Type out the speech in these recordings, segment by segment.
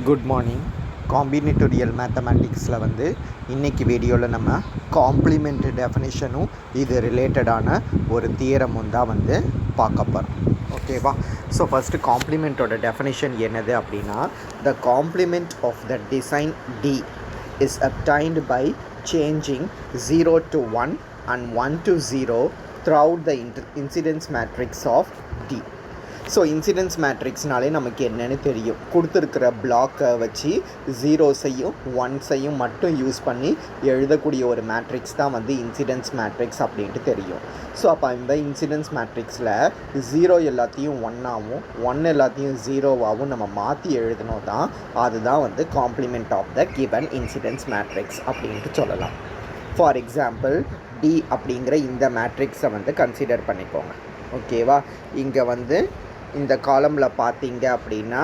Good morning. காம்பினேட்டோரியல் மேத்தமேட்டிக்ஸில் இன்றைக்கி வீடியோவில் நம்ம காம்ப்ளிமெண்ட் டெஃபினிஷனும் இது ரிலேட்டடான ஒரு தியரமும் தான் பார்க்க போகிறோம். ஓகேவா? ஸோ ஃபஸ்ட்டு காம்ப்ளிமெண்ட்டோட டெஃபினிஷன் என்னது அப்படின்னா, the complement of the design D is obtained by changing 0 to 1 and 1 to 0 throughout the incidence matrix of D. So incidence மேட்ரிக்ஸ்னாலே நமக்கு என்னென்னு தெரியும். கொடுத்துருக்கிற பிளாக்கை வச்சு ஜீரோஸையும் ஒன்ஸையும் மட்டும் யூஸ் பண்ணி எழுதக்கூடிய ஒரு மேட்ரிக்ஸ் தான் இன்சிடென்ஸ் மேட்ரிக்ஸ் அப்படின்ட்டு தெரியும். ஸோ அப்போ இந்த இன்சிடென்ஸ் மேட்ரிக்ஸில் ஜீரோ எல்லாத்தையும் ஒன்னாகவும் ஒன் எல்லாத்தையும் ஜீரோவாகவும் நம்ம மாற்றி எழுதணும் தான் அதுதான் complement of the given incidence matrix அப்படின்ட்டு சொல்லலாம். ஃபார் எக்ஸாம்பிள் டி அப்படிங்கிற இந்த மேட்ரிக்ஸை கன்சிடர் பண்ணிக்கோங்க. ஓகேவா? இங்கே இந்த காலமில் பார்த்தீங்க அப்படின்னா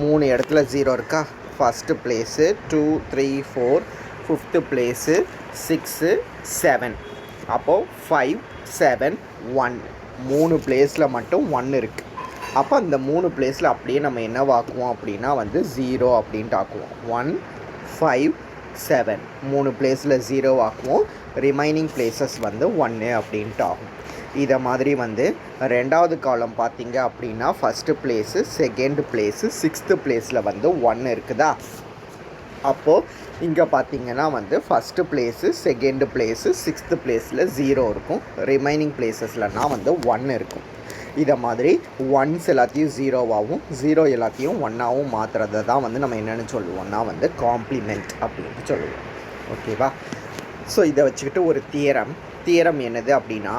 3 இடத்துல 0 இருக்கா. First place 2 3 4, fifth place 6 7. அப்போது 5 7 1 3 பிளேஸில் மட்டும் 1 இருக்குது. அப்போ அந்த 3 பிளேஸில் அப்படியே நம்ம என்னவாக்குவோம் அப்படின்னா 0 அப்படின்ட்டு ஆக்குவோம். 1 5 7 3 பிளேஸில் 0 ஆக்குவோம். ரிமைனிங் பிளேசஸ் 1 அப்படின்ட்டு ஆகும். இதை மாதிரி ரெண்டாவது காலம் பார்த்தீங்க அப்படின்னா first place second place sixth பிளேஸில் 1 இருக்குதா. அப்போது இங்கே பார்த்தீங்கன்னா first place second place sixth பிளேஸில் 0 இருக்கும். ரிமைனிங் பிளேஸஸ்லனா 1 இருக்கும். இதை மாதிரி ஒன்ஸ் எல்லாத்தையும் ஜீரோவாகவும் 0 எல்லாத்தையும் 1ஆகவும் மாற்றுறதை தான் நம்ம என்னென்னு சொல்லுவோம்னா காம்ப்ளிமெண்ட் அப்படின்ட்டு சொல்லுவோம். ஓகேவா? ஸோ இதை வச்சுக்கிட்டு ஒரு தியரம் என்னது அப்படின்னா,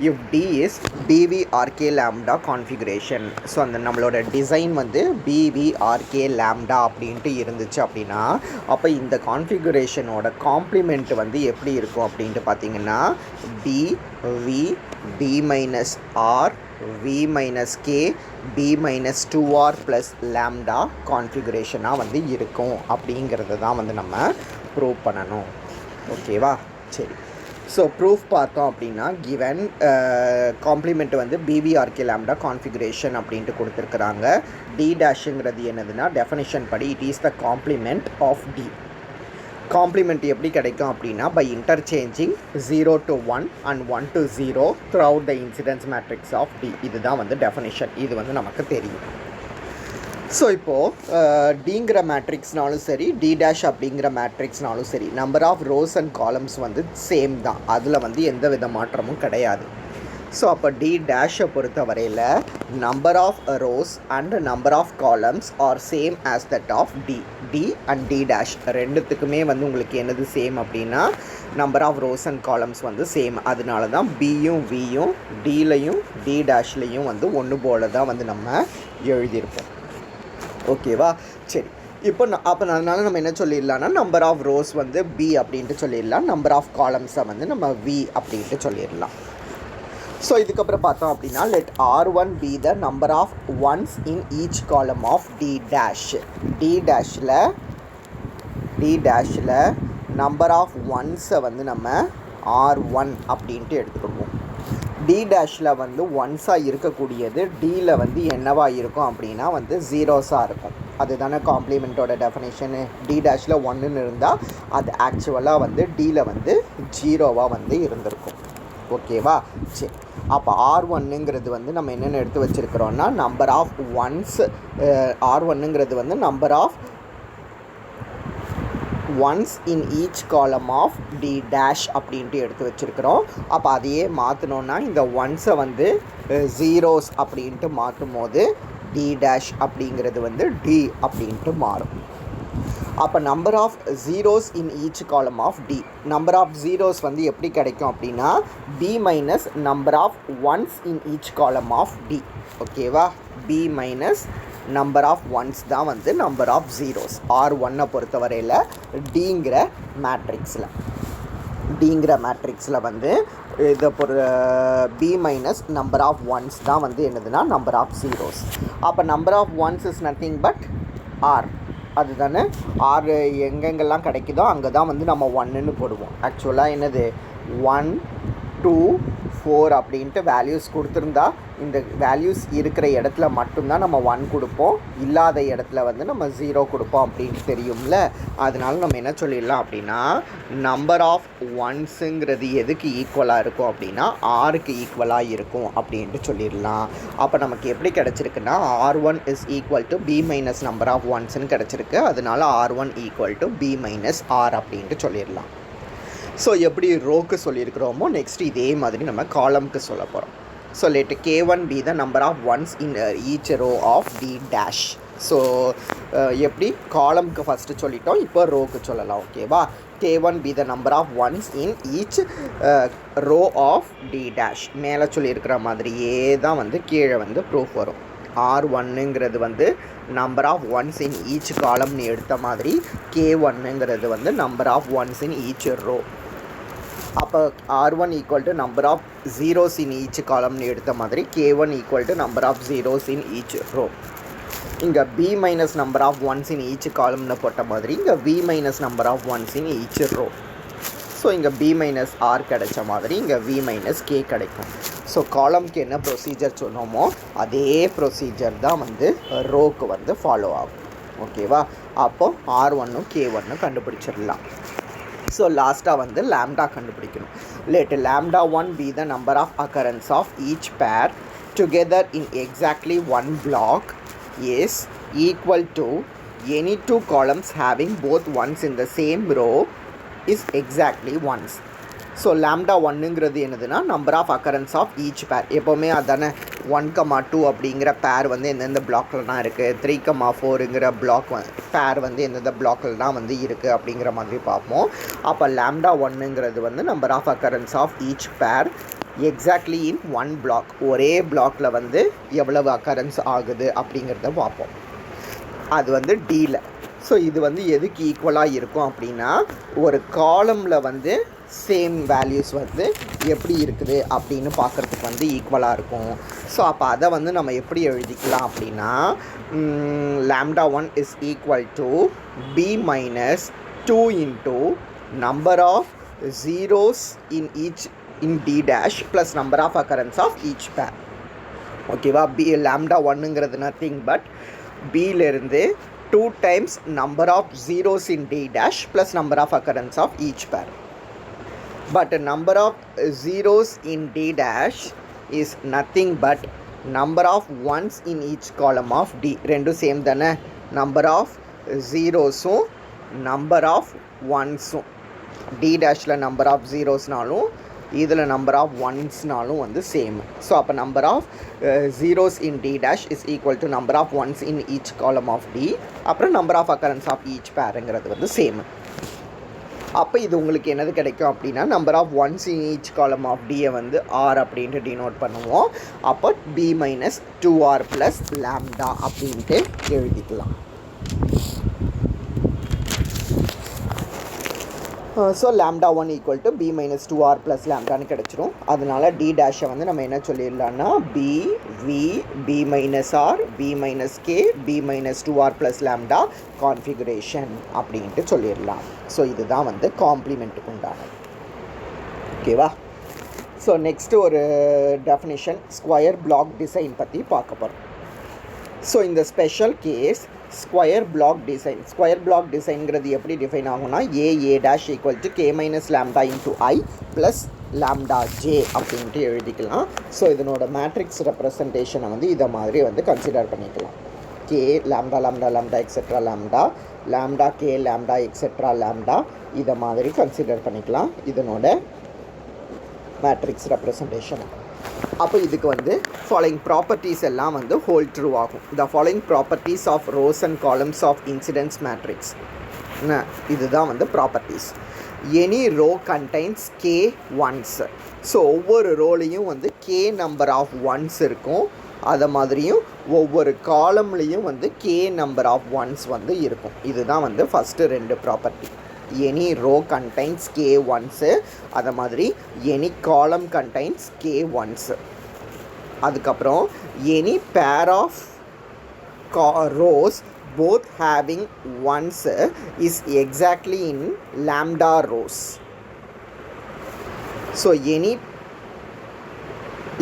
if D is BVRK lambda configuration. So அந்த நம்மளோட டிசைன் பிவிஆர்கே லேம்டா அப்படின்ட்டு இருந்துச்சு அப்படின்னா, அப்போ இந்த கான்ஃபிகரேஷனோட காம்ப்ளிமெண்ட் எப்படி இருக்கும் அப்படின்ட்டு பார்த்தீங்கன்னா, D V D minus R V minus K B minus 2r plus lambda கான்ஃபிகரேஷனாக இருக்கும் அப்படிங்கிறத தான் நம்ம ப்ரூவ் பண்ணணும். ஓகேவா? சரி. ஸோ ப்ரூஃப் பார்த்தோம் அப்படின்னா, given complement b v r k lambda configuration அப்படின்ட்டு கொடுத்துருக்குறாங்க. டி டேஷுங்கிறது என்னதுன்னா, டெஃபினிஷன் படி it is the complement of D. Complement எப்படி கிடைக்கும் அப்படின்னா, by interchanging 0 to 1 and 1 to 0 throughout the incidence matrix of D. இதுதான் டெஃபினிஷன். இது நமக்கு தெரியும். ஸோ இப்போது டிங்கிற மேட்ரிக்ஸ்னாலும் சரி, டி டேஷ் அப்படிங்கிற மேட்ரிக்ஸ்னாலும் சரி, number of rows and columns same தான். அதில் எந்த வித மாற்றமும் கிடையாது. ஸோ அப்போ டி டேஷை பொறுத்த வரையில் number of rows and number of columns are same as that of D. D and D dash ரெண்டுத்துக்குமே உங்களுக்கு என்னது சேம் அப்படின்னா, number of rows and columns same. அதனால தான் பியும் வியும் டிலையும் டி டேஷ்லேயும் ஒன்று போல தான் நம்ம எழுதியிருப்போம். ஓகேவா? சரி. இப்போ அதனால் நம்ம என்ன சொல்லிடலாம்னா, நம்பர் ஆஃப் ரோஸ் பி அப்படின்ட்டு சொல்லிடலாம். நம்பர் ஆஃப் காலம்ஸை நம்ம வி அப்படின்ட்டு சொல்லிடலாம். ஸோ இதுக்கப்புறம் பார்த்தோம் அப்படின்னா, let R1 B the number of ones in each column of D dash. D டேஷில் நம்பர் ஆஃப் ஒன்ஸை நம்ம R1 அப்படின்ட்டு எடுத்துக்கிடுவோம். டி டேஷில் ஒன்ஸாக இருக்கக்கூடியது டியில் என்னவாக இருக்கும் அப்படின்னா ஜீரோஸாக இருக்கும். அதுதானே காம்ப்ளிமெண்ட்டோட டெஃபினேஷனு. டி டேஷில் 1ன்னு இருந்தால் அது ஆக்சுவலாக டியில் 0வாக இருந்திருக்கும். ஓகேவா? சரி. அப்போ R1ங்கிறது நம்ம என்னென்னு எடுத்து வச்சுருக்கிறோன்னா, நம்பர் ஆஃப் ஒன்ஸ். R1ங்கிறது number of ones in each column of D dash அப்படின்ட்டு எடுத்து வச்சுருக்கிறோம். அப்போ அதையே மாற்றினோன்னா, இந்த ஒன்ஸை ஜீரோஸ் அப்படின்ட்டு மாற்றும் போது டி டேஷ் அப்படிங்கிறது டி அப்படின்ட்டு மாறும். அப்போ number of zeros in each column of D. Number of zeros எப்படி கிடைக்கும் அப்படின்னா, B minus number of ones in each column of D. ஓகேவா? B minus number of ones தான் நம்பர் ஆஃப் ஜீரோஸ். R1 பொறுத்த வரையில் டிங்கிற மேட்ரிக்ஸில் இதை B minus number of ones தான் என்னதுன்னா நம்பர் ஆஃப் ஜீரோஸ். அப்போ number of ones is nothing but R. அதுதானே ஆர் எங்கெங்கெல்லாம் கிடைக்குதோ அங்கே தான் நம்ம 1ன்னு போடுவோம். ஆக்சுவலாக என்னது 1 2 4 அப்படின்ட்டு வேல்யூஸ் கொடுத்துருந்தா இந்த வேல்யூஸ் இருக்கிற இடத்துல மட்டும்தான் நம்ம 1 கொடுப்போம், இல்லாத இடத்துல வந்து நம்ம 0 கொடுப்போம் அப்படின்னு தெரியும்ல. அதனால நம்ம என்ன சொல்லிடலாம் அப்படின்னா நம்பர் ஆஃப் ஒன்ஸுங்கிறது எதுக்கு ஈக்குவலாக இருக்கும் அப்படின்னா ஆருக்கு ஈக்குவலாக இருக்கும் அப்படின்ட்டு சொல்லிடலாம். அப்போ நமக்கு எப்படி கிடச்சிருக்குன்னா R1 is equal to B minus number of ஒன்ஸ்ன்னு கிடச்சிருக்கு. அதனால R1 equal to B minus R அப்படின்ட்டு சொல்லிடலாம். ஸோ எப்படி ரோக்கு சொல்லியிருக்கிறோமோ நெக்ஸ்ட் இதே மாதிரி நம்ம காலம்க்கு சொல்ல போகிறோம். So let K1 be the number of ones in each row of D dash. So எப்படி காலம்க்கு ஃபஸ்ட்டு சொல்லிட்டோம், இப்போ ரோக்கு சொல்லலாம். ஓகேவா? K1 be the number of ones in each row of D dash. மேலே சொல்லியிருக்கிற மாதிரியே தான் வந்து கீழே வந்து ப்ரூஃப் வரும். R1ங்கிறது வந்து number of ones in each காலம்னு எடுத்த மாதிரி K1ங்கிறது வந்து number of ones in each row. அப்போ R1 equal to number of zeros in each காலம்னு எடுத்த மாதிரி K1 equal to number of zeros in each row. இங்கே B minus number of ones in each காலம்னு போட்ட மாதிரி இங்கே V minus number of ones in each row. So இங்கே B minus R கிடைச்ச மாதிரி இங்கே V மைனஸ் K கிடைக்கும். ஸோ காலம்க்கு என்ன ப்ரொசீஜர் சொன்னோமோ அதே ப்ரொசீஜர் தான் வந்து ரோக்கு வந்து ஃபாலோ ஆகும். ஓகேவா? அப்போது R1ம் K1ம் கண்டுபிடிச்சிடலாம். ஸோ லாஸ்ட்டாக வந்து லாம்டா கண்டுபிடிக்கணும். Let λ1 be the number of occurrence of each pair together in exactly one block is equal to any two columns having both ones in the same row is exactly ones. So λ1ங்கிறது என்னதுன்னா number of occurrence of each pair. எப்போவுமே அதானே 1,2 அப்படிங்கிற பேர் வந்து எந்தெந்த பிளாக்கில் தான் இருக்குது, 3,4ங்கிற பிளாக் பேர் வந்து எந்தெந்த பிளாக்கில் தான் வந்து இருக்குது அப்படிங்கிற மாதிரி பார்ப்போம். அப்போ λ1ங்கிறது வந்து number of occurrence of each pair exactly in one block. ஒரே பிளாக்கில் வந்து எவ்வளவு அக்கரன்ஸ் ஆகுது அப்படிங்கிறத பார்ப்போம். அது வந்து டீல. ஸோ இது வந்து எதுக்கு ஈக்குவலாக இருக்கும் அப்படின்னா ஒரு காலமில் வந்து சேம் வேல்யூஸ் வந்து எப்படி இருக்குது அப்படின்னு பார்க்குறதுக்கு வந்து ஈக்குவலாக இருக்கும். ஸோ அப்போ அதை வந்து நம்ம எப்படி எழுதிக்கலாம் அப்படின்னா λ1 is equal to B minus 2 into number of zeros in each in D dash plus number of occurrence of each pair. ஓகேவா? λ1ங்கிறது நத்திங் பட் Bலேருந்து 2 times number of zeros in D dash plus number of occurrence of each pair. But number of zeros in D dash is nothing but number of ones in each column of D. ரெண்டு same தானே. Number of ஜீரோஸும் number of ஒன்ஸும். D டேஷில் number of ஜீரோஸ்னாலும் இதில் number of ஒன்ஸ்னாலும் வந்து same. So அப்போ number of zeros in D dash is equal to number of ones in each column of D. அப்புறம் number of occurrence of each பேருங்கிறது வந்து சேம். அப்போ இது உங்களுக்கு என்னது கிடைக்கும் அப்படின்னா number of ones in each column of Dயை வந்து R அப்படின்ட்டு டினோட் பண்ணுவோம். அப்போ B minus 2R plus lambda அப்படின்ட்டு எழுதிக்கலாம். So λ1 equal to B minus 2R plus லாம்டான்னு கிடச்சிரும். அதனால் D டேஷை வந்து நம்ம என்ன சொல்லிடலான்னா B minus R, B minus K, B minus 2R plus lambda configuration அப்படின்ட்டு சொல்லிடலாம். ஸோ இதுதான் வந்து காம்ப்ளிமெண்ட்டுக்கு உண்டானது. ஓகேவா? ஸோ நெக்ஸ்ட்டு ஒரு டெஃபினிஷன் ஸ்கொயர் பிளாக் டிசைன் பற்றி பார்க்க போகிறோம். ஸோ இந்த special case square block design. Square block டிசைன்கிறது எப்படி டிஃபைன் ஆகும்னா A dash equal to K minus lambda into I plus lambda J அப்படின்ட்டு எழுதிக்கலாம். ஸோ இதனோட மேட்ரிக்ஸ் ரெப்ரசன்டேஷனை வந்து இதை மாதிரி வந்து கன்சிடர் பண்ணிக்கலாம். K lambda lambda lambda etcetera lambda, lambda K lambda etcetera lambda, இதை மாதிரி கன்சிடர் பண்ணிக்கலாம் இதனோட மேட்ரிக்ஸ் ரெப்ரசன்டேஷனை. அப்போ இதுக்கு வந்து ஃபாலோயிங் ப்ராப்பர்ட்டிஸ் எல்லாம் வந்து ஹோல்ட் ட்ரூ ஆகும். The following properties of rows and columns of incidence matrix. இதுதான் வந்து properties. Any row contains K ones. So ஒவ்வொரு ரோலையும் வந்து K நம்பர் ஆஃப் ஒன்ஸ் இருக்கும். அதை மாதிரியும் ஒவ்வொரு காலம்லேயும் வந்து K நம்பர் ஆஃப் ஒன்ஸ் வந்து இருக்கும். இதுதான் வந்து ஃபஸ்ட்டு ரெண்டு property. Any row contains K ones, அதை மாதிரி any column contains K ones. அதுக்கப்புறம் any pair of rows both having ones is exactly in lambda rows. So any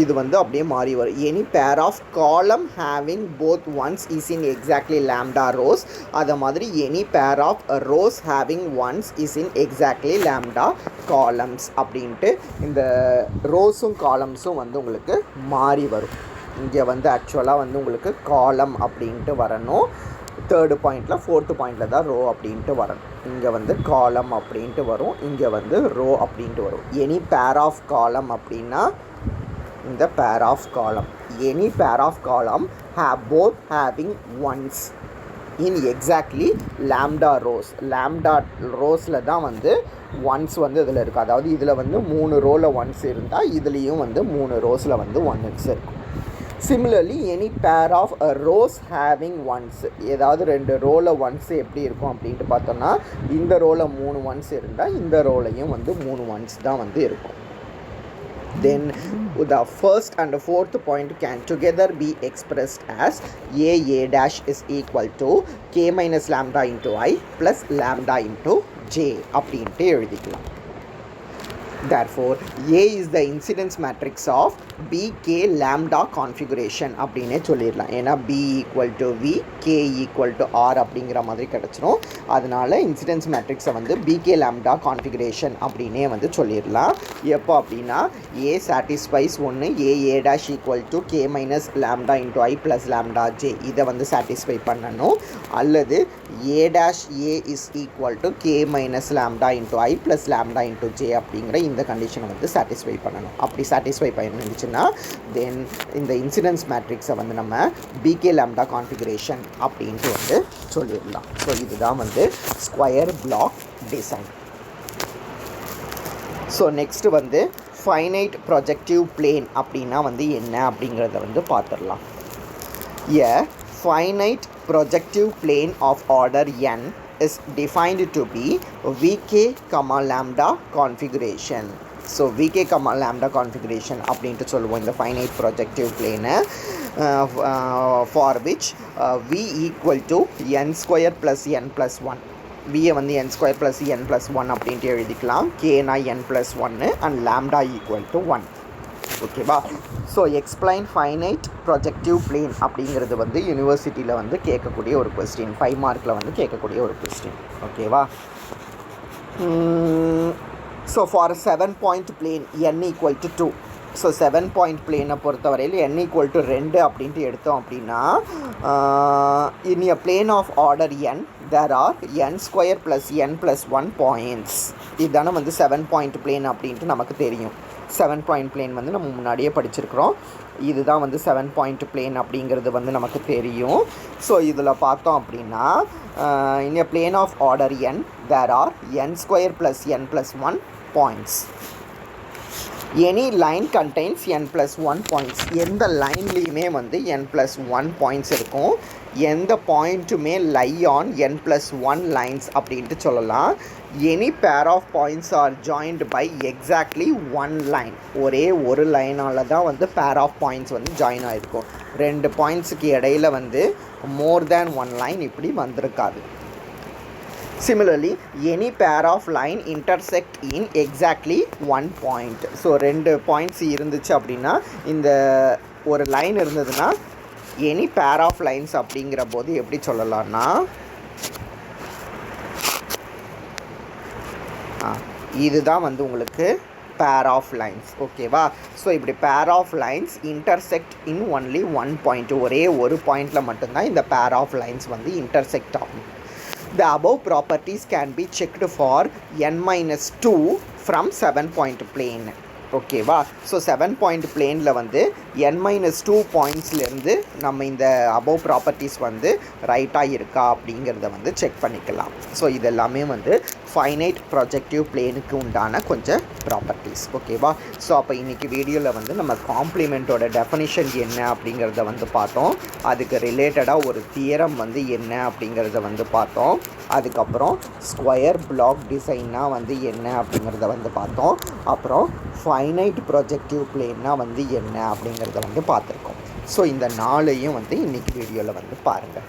இது வந்து அப்படியே மாறி வரும். Any pair of column having both ones is in exactly lambda rows. அதை மாதிரி any pair of rows having ones is in exactly lambda columns அப்படின்ட்டு இந்த ரோஸும் காலம்ஸும் வந்து உங்களுக்கு மாறி வரும். இங்கே வந்து ஆக்சுவலாக வந்து உங்களுக்கு காலம் அப்படின்ட்டு வரணும். தேர்டு பாயிண்டில் ஃபோர்த்து பாயிண்டில் தான் ரோ அப்படின்ட்டு வரணும். இங்கே வந்து காலம் அப்படின்ட்டு வரும், இங்கே வந்து ரோ அப்படின்ட்டு வரும். எனி பேர் ஆஃப் காலம் அப்படின்னா இந்த பேர் ஆஃப் காலம். Any pair of column both having ones in exactly lambda rows. Lambda ரோஸில் தான் வந்து ஒன்ஸ் வந்து இதில் இருக்குது. அதாவது இதில் வந்து 3 ரோவில் ஒன்ஸ் இருந்தால் இதுலேயும் வந்து 3 ரோஸில் வந்து ஒன்ஸ் இருக்கும். Similarly any pair of rows having ones, ஏதாவது 2 ரோவில் ஒன்ஸ் எப்படி இருக்கும் அப்படின்ட்டு பார்த்தோன்னா இந்த ரோவில் 3 ஒன்ஸ் இருந்தால் இந்த ரோலையும் வந்து 3 ஒன்ஸ் தான் வந்து இருக்கும். Then the first and the fourth point can together be expressed as a dash is equal to k minus lambda into I plus lambda into j அப்படின்ட்டு எழுதிக்கலாம். Therefore A is the incidence matrix of BK lambda configuration அப்படின்னே சொல்லிடலாம். ஏன்னா B equal to V, K equal to R அப்படிங்கிற மாதிரி கிடச்சிரும். அதனால incidence மேட்ரிக்ஸை வந்து BK lambda configuration அப்படின்னே வந்து சொல்லிடலாம். எப்போ அப்படின்னா A satisfies ஒன்று A dash equal to K minus lambda into I plus lambda J, இதை வந்து சாட்டிஸ்ஃபை பண்ணணும். அல்லது A dash A is equal to K minus lambda into I plus lambda into J அப்படிங்கிற இந்த கண்டிஷனை வந்து சாட்டிஸ்ஃபை பண்ணணும். அப்படி சாட்டிஸ்ஃபை பண்ணிடுச்சுன்னா தென் இந்த இன்சிடென்ஸ் மேட்ரிக்ஸை வந்து நம்ம பிகே லாம்டா கான்ஃபிகரேஷன் அப்படின்ட்டு வந்து சொல்லிடலாம். ஸோ இதுதான் வந்து square block design. So next வந்து ஃபைனைட் ப்ரொஜெக்டிவ் பிளேன் அப்படின்னா வந்து என்ன அப்படிங்கிறத வந்து பார்த்துடலாம். A finite projective plane of order n is defined to be vk comma lambda configuration. So vk comma lambda configuration அப்படின்ட்டு சொல்லுவோம் இந்த finite projective plane for which v equal to n square plus n plus 1. v வந்து n square plus n plus 1 அப்படின்ட்டு எழுதிக்கலாம். k na n plus 1 and lambda equal to 1. ஓகேவா? So explain finite projective plane அப்படிங்கிறது வந்து யூனிவர்சிட்டியில் வந்து கேட்கக்கூடிய ஒரு கொஸ்டின், 5 மார்க்கில் வந்து கேட்கக்கூடிய ஒரு கொஸ்டின். ஓகேவா? So for 7 point plane n equal to 2. So 7 point பிளேனை பொறுத்தவரையில் n equal to 2 அப்படின்ட்டு எடுத்தோம் அப்படின்னா in a plane of order n there are n square plus n plus 1 points. இதுதானே வந்து 7 பாயிண்ட் பிளேன் அப்படின்ட்டு நமக்கு தெரியும். 7 பாயிண்ட் பிளேன் வந்து நம்ம முன்னாடியே படிச்சிருக்கிறோம். இதுதான் வந்து 7 பாயிண்ட் பிளேன் அப்படிங்கிறது வந்து நமக்கு தெரியும். ஸோ இதில் பார்த்தோம் அப்படின்னா in a plane of order n there are n square plus n plus 1 points. Any line contains n plus 1 points. எந்த லைன்லேயுமே வந்து n plus 1 பாயிண்ட்ஸ் இருக்கும். எந்த பாயிண்ட்டுமே லை ஆன் n plus 1 லைன்ஸ் அப்படின்ட்டு சொல்லலாம். Any pair of points are joined by exactly 1 line. ஒரே ஒரு லைனால் தான் வந்து பேர் ஆஃப் பாயிண்ட்ஸ் வந்து ஜாயின் ஆகிருக்கும். 2 பாயிண்ட்ஸுக்கு இடையில் வந்து மோர் தேன் 1 லைன் இப்படி வந்திருக்காது. Similarly, any pair of line intersect in exactly 1 point. So 2 points இருந்துச்சு அப்படின்னா இந்த ஒரு லைன் இருந்ததுன்னா எனி பேர் ஆஃப் லைன்ஸ் அப்படிங்கிற போது எப்படி சொல்லலாம்னா இதுதான் வந்து உங்களுக்கு பேர் ஆஃப் லைன்ஸ். ஓகேவா? ஸோ இப்படி pair of lines intersect in only 1 point. ஒரே ஒரு பாயிண்டில் மட்டும்தான் இந்த பேர் ஆஃப் லைன்ஸ் வந்து இன்டர்செக்ட் ஆகும். The above properties can be checked for n-2 from 7 point plane. ஓகேவா? ஸோ 7 பாயிண்ட் பிளேனில் வந்து n-2 பாயிண்ட்ஸ்லேருந்து நம்ம இந்த அபவ் ப்ராப்பர்ட்டிஸ் வந்து ரைட்டாக இருக்கா அப்படிங்கிறத வந்து செக் பண்ணிக்கலாம். ஸோ இதெல்லாமே வந்து ஃபைனைட் ப்ரொஜெக்டிவ் பிளேனுக்கு உண்டான கொஞ்சம் ப்ராப்பர்ட்டிஸ். ஓகேவா? ஸோ அப்போ இன்றைக்கி வீடியோவில் வந்து நம்ம காம்ப்ளிமெண்ட்டோட டெஃபனிஷன் என்ன அப்படிங்கிறத வந்து பார்த்தோம். அதுக்கு ரிலேட்டடாக ஒரு தியரம் வந்து என்ன அப்படிங்கிறத வந்து பார்த்தோம். அதுக்கப்புறம் ஸ்கொயர் பிளாக் டிசைன்னா வந்து என்ன அப்படிங்கிறத வந்து பார்த்தோம். அப்புறம் ஃபைனைட் ப்ரொஜெக்டிவ் பிளேன்னா வந்து என்ன அப்படிங்கிறத வந்து பார்த்துருக்கோம். ஸோ இந்த 4ஐயும் வந்து இன்றைக்கி வீடியோவில் வந்து பாருங்கள்.